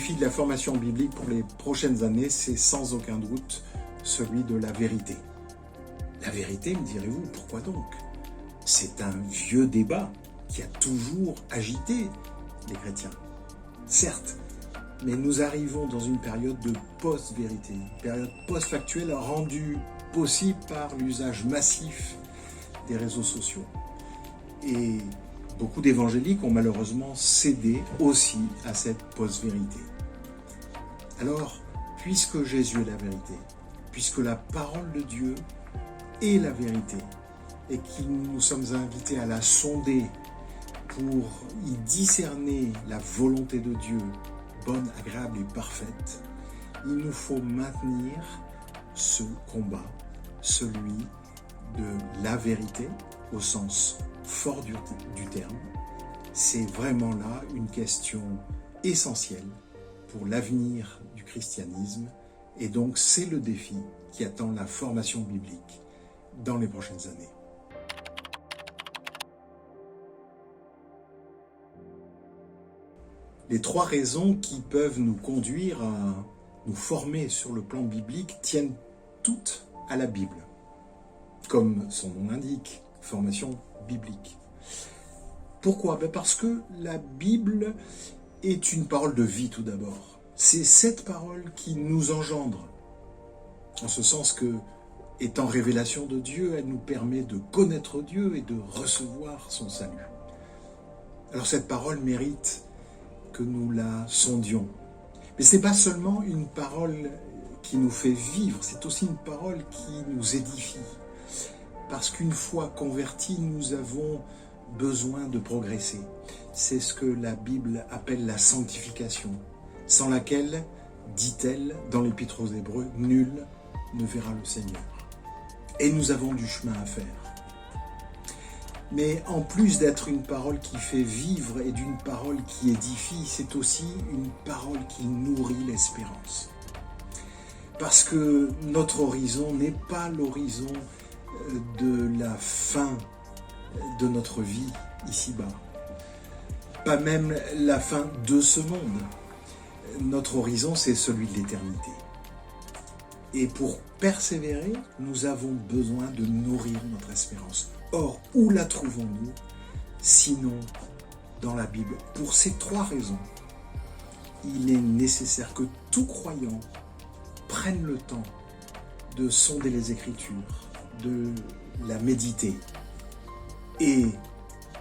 défi de la formation biblique pour les prochaines années, c'est sans aucun doute celui de la vérité. La vérité, me direz-vous, pourquoi donc? C'est un vieux débat qui a toujours agité les chrétiens. Certes, mais nous arrivons dans une période de post-vérité, une période post-factuelle rendue possible par l'usage massif des réseaux sociaux. Et beaucoup d'évangéliques ont malheureusement cédé aussi à cette post-vérité. Alors, puisque Jésus est la vérité, puisque la parole de Dieu est la vérité, et que nous sommes invités à la sonder pour y discerner la volonté de Dieu, bonne, agréable et parfaite, il nous faut maintenir ce combat, celui de la vérité, au sens fort du terme. C'est vraiment là une question essentielle pour l'avenir du christianisme, et donc c'est le défi qui attend la formation biblique dans les prochaines années. Les trois raisons qui peuvent nous conduire à nous former sur le plan biblique tiennent toutes à la Bible. Comme son nom l'indique, formation biblique. Pourquoi? Parce que la Bible est une parole de vie tout d'abord. C'est cette parole qui nous engendre. En ce sens que, étant révélation de Dieu, elle nous permet de connaître Dieu et de recevoir son salut. Alors cette parole mérite que nous la sondions. Mais ce n'est pas seulement une parole qui nous fait vivre, c'est aussi une parole qui nous édifie. Parce qu'une fois convertis, nous avons besoin de progresser. C'est ce que la Bible appelle la sanctification, sans laquelle, dit-elle dans l'Épître aux Hébreux, nul ne verra le Seigneur. Et nous avons du chemin à faire. Mais en plus d'être une parole qui fait vivre et d'une parole qui édifie, c'est aussi une parole qui nourrit l'espérance. Parce que notre horizon n'est pas l'horizon de la fin de notre vie ici-bas. Pas même la fin de ce monde. Notre horizon, c'est celui de l'éternité. Et pour persévérer, nous avons besoin de nourrir notre espérance. Or, où la trouvons-nous, sinon dans la Bible? Pour ces trois raisons, il est nécessaire que tout croyant prenne le temps de sonder les Écritures, de la méditer et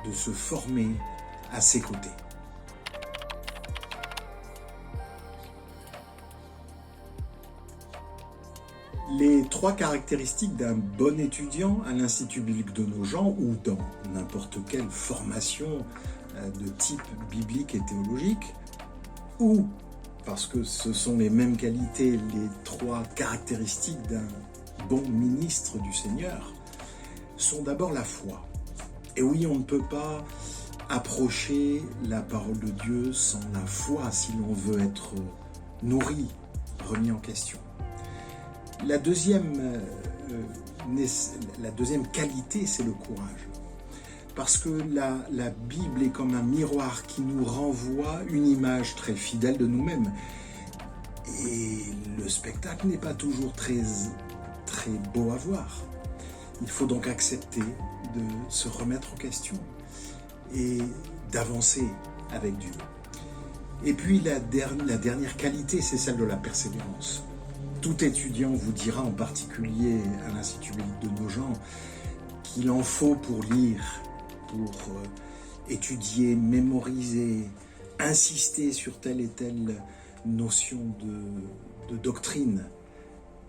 de se former à ses côtés. Les trois caractéristiques d'un bon étudiant à l'Institut biblique de Nogent ou dans n'importe quelle formation de type biblique et théologique, ou parce que ce sont les mêmes qualités, les trois caractéristiques d'un bon ministre du Seigneur, sont d'abord la foi. Et oui, on ne peut pas approcher la parole de Dieu sans la foi si l'on veut être nourri, remis en question. La deuxième qualité, c'est le courage. Parce que la Bible est comme un miroir qui nous renvoie une image très fidèle de nous-mêmes. Et le spectacle n'est pas toujours très beau à voir. Il faut donc accepter de se remettre en question et d'avancer avec Dieu. Et puis la dernière qualité, c'est celle de la persévérance. Tout étudiant vous dira, en particulier à l'Institut biblique de Nogent, qu'il en faut pour lire, pour étudier, mémoriser, insister sur telle et telle notion de doctrine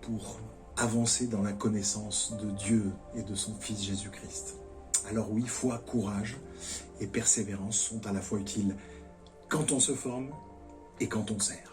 pour avancer dans la connaissance de Dieu et de son Fils Jésus-Christ. Alors oui, foi, courage et persévérance sont à la fois utiles quand on se forme et quand on sert.